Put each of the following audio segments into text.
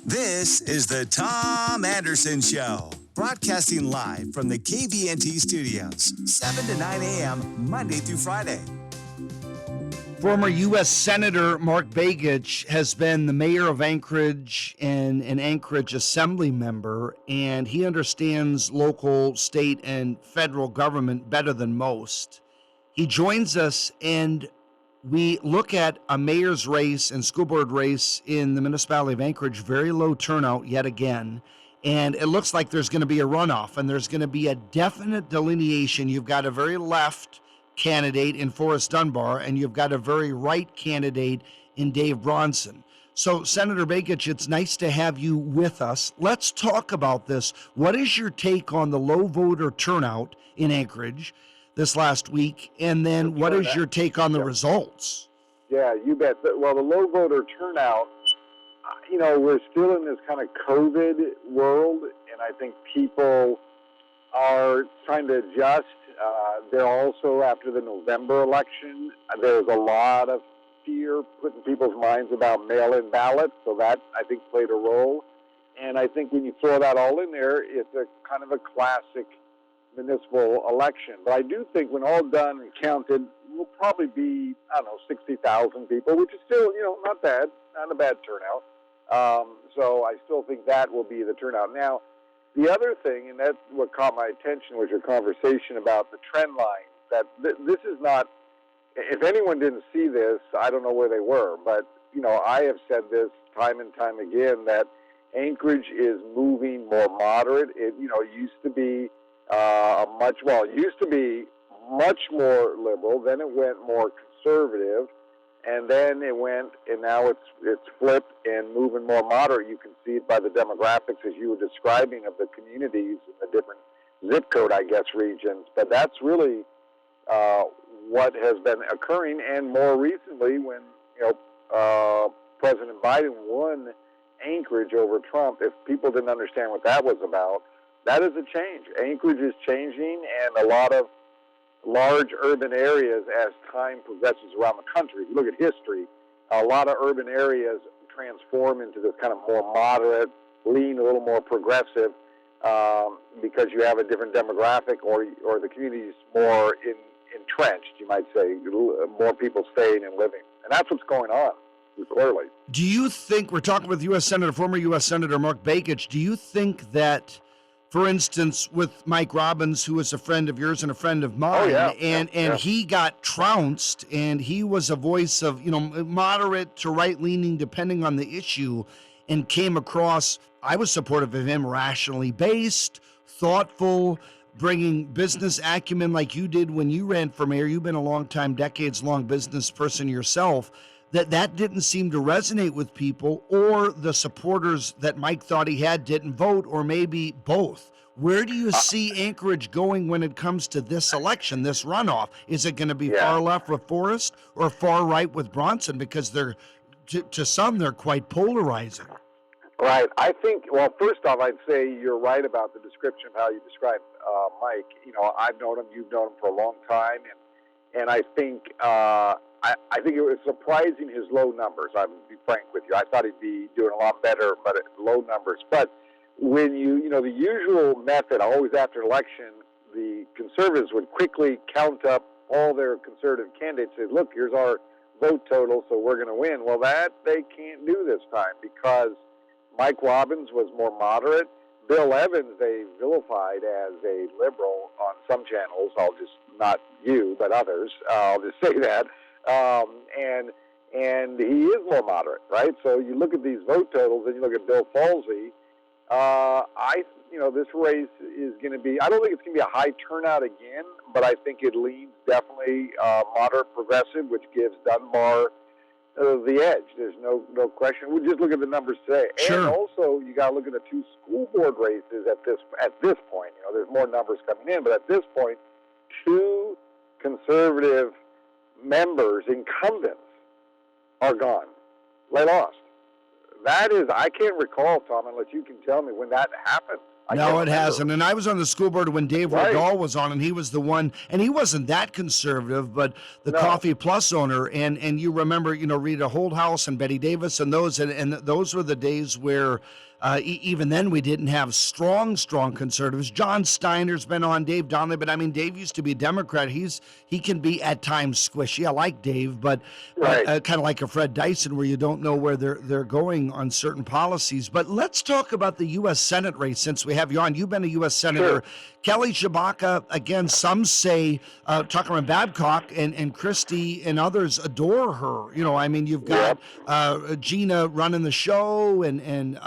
This is the Tom Anderson Show, broadcasting live from the KVNT studios, 7 to 9 a.m., Monday through Friday. Former U.S. Senator Mark Begich has been the mayor of Anchorage and an Anchorage Assembly member, and he understands local, state, and federal government better than most. He joins us, and we look at a mayor's race and school board race in the municipality of Anchorage, very low turnout yet again, and it looks like there's going to be a runoff, and there's going to be a definite delineation. You've got a very left candidate in Forrest Dunbar, and you've got a very right candidate in Dave Bronson. So, Senator Begich, it's nice to have you with us. Let's talk about this. What is your take on the low voter turnout in Anchorage this last week? And then what is your take on the results? Yeah, you bet. Well, the low voter turnout, we're still in this kind of COVID world, and I think people are trying to adjust. They're also, after the November election, there was a lot of fear put in people's minds about mail-in ballots, so that, I think, played a role. And I think when you throw that all in there, it's a kind of a classic municipal election. But I do think when all done and counted, we'll probably be, 60,000 people, which is still, not bad, not a bad turnout. So I still think that will be the turnout. Now, the other thing, and that's what caught my attention, was your conversation about the trend line. That this is not, if anyone didn't see this, I don't know where they were. But, I have said this time and time again, that Anchorage is moving more moderate. It used to be much more liberal. Then it went more conservative. And then it went, and now it's flipped and moving more moderate. You can see it by the demographics, as you were describing, of the communities in the different zip code, regions. But that's really what has been occurring. And more recently, when President Biden won Anchorage over Trump, if people didn't understand what that was about, that is a change. Anchorage is changing, and a lot of large urban areas, as time progresses around the country, if you look at history, a lot of urban areas transform into this kind of more moderate, lean, a little more progressive, because you have a different demographic, or the community's more entrenched, you might say, more people staying and living. And that's what's going on, clearly. Do you think, we're talking with former U.S. Senator Mark Begich, do you think that, for instance, with Mike Robbins, who is a friend of yours and a friend of mine, he got trounced, and he was a voice of, moderate to right-leaning, depending on the issue, and came across, I was supportive of him, rationally based, thoughtful, bringing business acumen like you did when you ran for mayor. You've been a long time, decades-long business person yourself. That didn't seem to resonate with people, or the supporters that Mike thought he had didn't vote, or maybe both. Where do you see Anchorage going when it comes to this election, this runoff? Is it going to be far left with Forrest or far right with Bronson? Because they're, to some, they're quite polarizing. Right. I think, well, first off, I'd say you're right about the description of how you described Mike. I've known him, you've known him for a long time, and I think I think it was surprising, his low numbers. I'll be frank with you. I thought he'd be doing a lot better, but at low numbers. But when the usual method, always after an election, the conservatives would quickly count up all their conservative candidates and say, look, here's our vote total, so we're going to win. Well, that they can't do this time, because Mike Robbins was more moderate. Bill Evans, they vilified as a liberal on some channels. Not you, but others. I'll just say that. And he is more moderate, right? So you look at these vote totals, and you look at Bill Falsey. This race is going to be, I don't think it's going to be a high turnout again, but I think it leans definitely moderate progressive, which gives Dunbar the edge. There's no question. We just look at the numbers today. Sure. And also, you got to look at the two school board races at this point. There's more numbers coming in, but at this point, two conservative members, incumbents, are gone. They lost. That is, I can't recall, Tom, unless you can tell me when that happened. No, it hasn't. And I was on the school board when Dave Right. Riddall was on, and he was the one, and he wasn't that conservative, but the No. Coffee Plus owner, and you remember, Rita Holdhouse and Betty Davis and those, and those were the days where even then we didn't have strong conservatives. John Steiner's been on, Dave Donnelly, but I mean, Dave used to be a Democrat. He can be at times squishy. I like Dave, but Right. kind of like a Fred Dyson, where you don't know where they're going on certain policies. But let's talk about the U.S. Senate race since we have you on. You've been a U.S. Senator. Sure. Kelly Tshibaka, again, some say Tucker and Babcock and Christie and others adore her. I mean, you've got Gina running the show and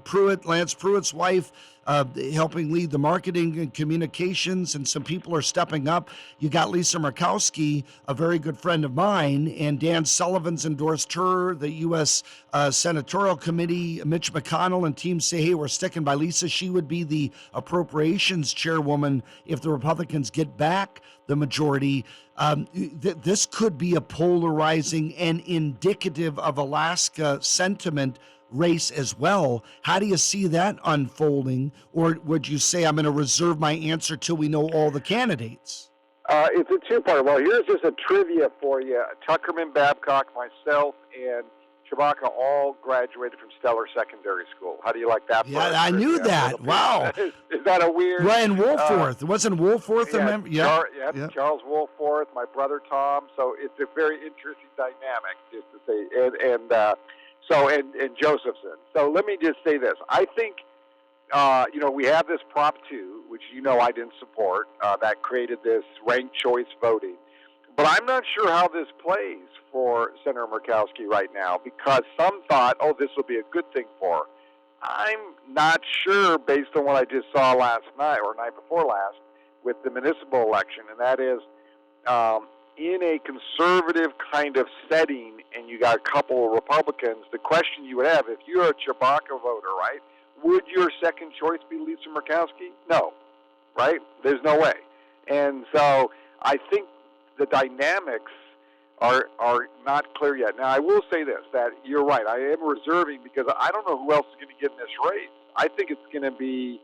Pruitt, Lance Pruitt's wife, helping lead the marketing and communications, and some people are stepping up. You got Lisa Murkowski, a very good friend of mine, and Dan Sullivan's endorsed her. The U.S. Senatorial Committee, Mitch McConnell and team say, hey, we're sticking by Lisa. She would be the appropriations chairwoman if the Republicans get back the majority. This could be a polarizing and indicative of Alaska sentiment race as well. How do you see that unfolding? Or would you say I'm going to reserve my answer till we know all the candidates? It's a two-part. Well, here's just a trivia for you. Tuckerman, Babcock, myself, and Tshibaka all graduated from Stellar Secondary School. How do you like that? Yeah, I knew that. Wow. Is that a weird? Well, and Woolforth. Wasn't Woolforth a member? Yeah. Charles Woolforth, my brother Tom. So it's a very interesting dynamic, just to say. And Josephson. So let me just say this. I think, we have this Prop 2, which I didn't support, that created this ranked choice voting. But I'm not sure how this plays for Senator Murkowski right now, because some thought, this will be a good thing for her. I'm not sure based on what I just saw last night or night before last with the municipal election, and that is in a conservative kind of setting and you got a couple of Republicans, the question you would have, if you're a Tshibaka voter, right, would your second choice be Lisa Murkowski? No, right? There's no way. And so I think the dynamics are not clear yet. Now, I will say this, that you're right. I am reserving because I don't know who else is going to get in this race. I think it's going to be,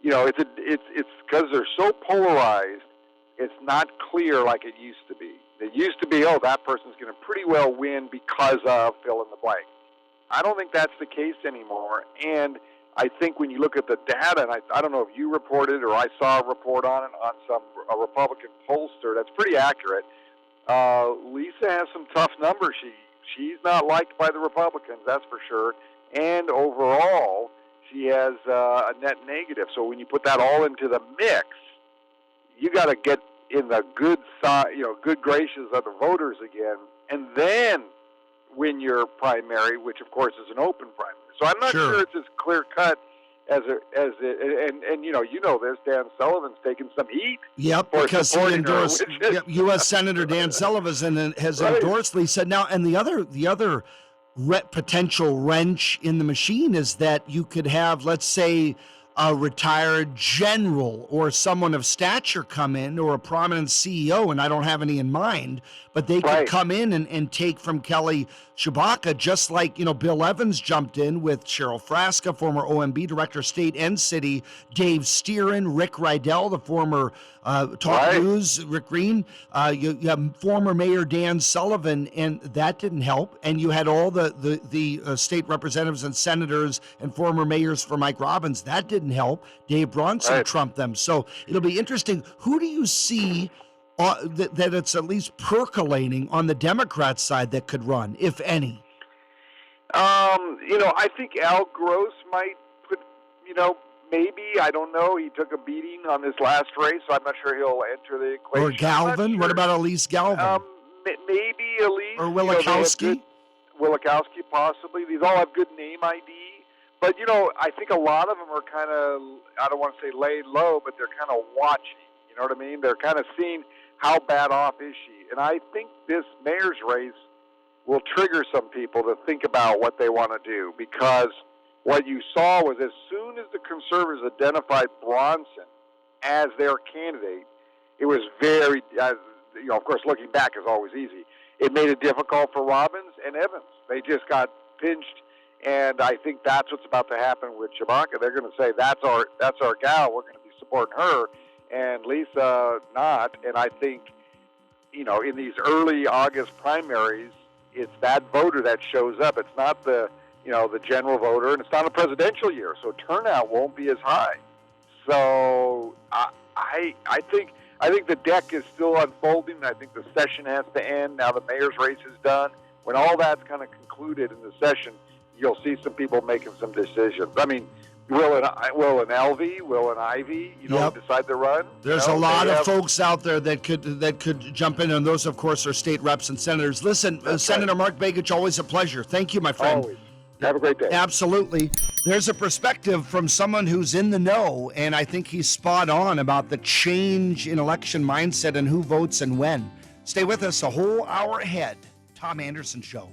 it's because they're so polarized, it's not clear like it used to be. It used to be, that person's going to pretty well win because of fill in the blank. I don't think that's the case anymore. And I think when you look at the data, and I don't know if you reported or I saw a report on it on a Republican pollster that's pretty accurate. Lisa has some tough numbers. She's not liked by the Republicans, that's for sure. And overall, she has a net negative. So when you put that all into the mix, you got to get in the good side, good graces of the voters again, and then win your primary, which of course is an open primary. So I'm not sure it's as clear cut as this. Dan Sullivan's taken some heat. Yep, because he endorsed U.S. Senator Dan Sullivan has endorsed Lisa. Now, and the other potential wrench in the machine is that you could have, let's say, a retired general or someone of stature come in, or a prominent CEO, and I don't have any in mind, but they could come in and take from Kelly Tshibaka, just like, Bill Evans jumped in with Cheryl Frasca, former OMB director, state and city, Dave Steeran, Rick Rydell, the former Talk News, Rick Green, you have former Mayor Dan Sullivan, and that didn't help. And you had all the state representatives and senators and former mayors for Mike Robbins. That didn't help. Dave Bronson trumped them. So it'll be interesting. Who do you see that it's at least percolating on the Democrat side that could run, if any? I think Al Gross might put, maybe, I don't know. He took a beating on this last race, so I'm not sure he'll enter the equation. Or Galvin? Sure. What about Elise Galvin? Maybe Elise. Or Wielechowski? Wielechowski, possibly. These all have good name ID. But, I think a lot of them are kind of, I don't want to say laid low, but they're kind of watching. You know what I mean? They're kind of seeing how bad off is she. And I think this mayor's race will trigger some people to think about what they want to do, because what you saw was as soon as the conservatives identified Bronson as their candidate, it was very, of course, looking back is always easy. It made it difficult for Robbins and Evans. They just got pinched, And I think that's what's about to happen with Tshibaka. They're going to say, that's our gal. We're going to be supporting her, and Lisa not. And I think, in these early August primaries, it's that voter that shows up. It's not the general voter, and it's not a presidential year, so turnout won't be as high. So I think the deck is still unfolding. I think the session has to end. Now the mayor's race is done. When all that's kind of concluded in the session, you'll see some people making some decisions. I mean, will an Elvie, will an Ivy, decide to run? There's a lot of folks out there that could jump in, and those, of course, are state reps and senators. Listen, Senator right. Mark Begich, always a pleasure. Thank you, my friend. Always. Have a great day. Absolutely. There's a perspective from someone who's in the know, and I think he's spot on about the change in election mindset and who votes and when. Stay with us a whole hour ahead. Tom Anderson Show.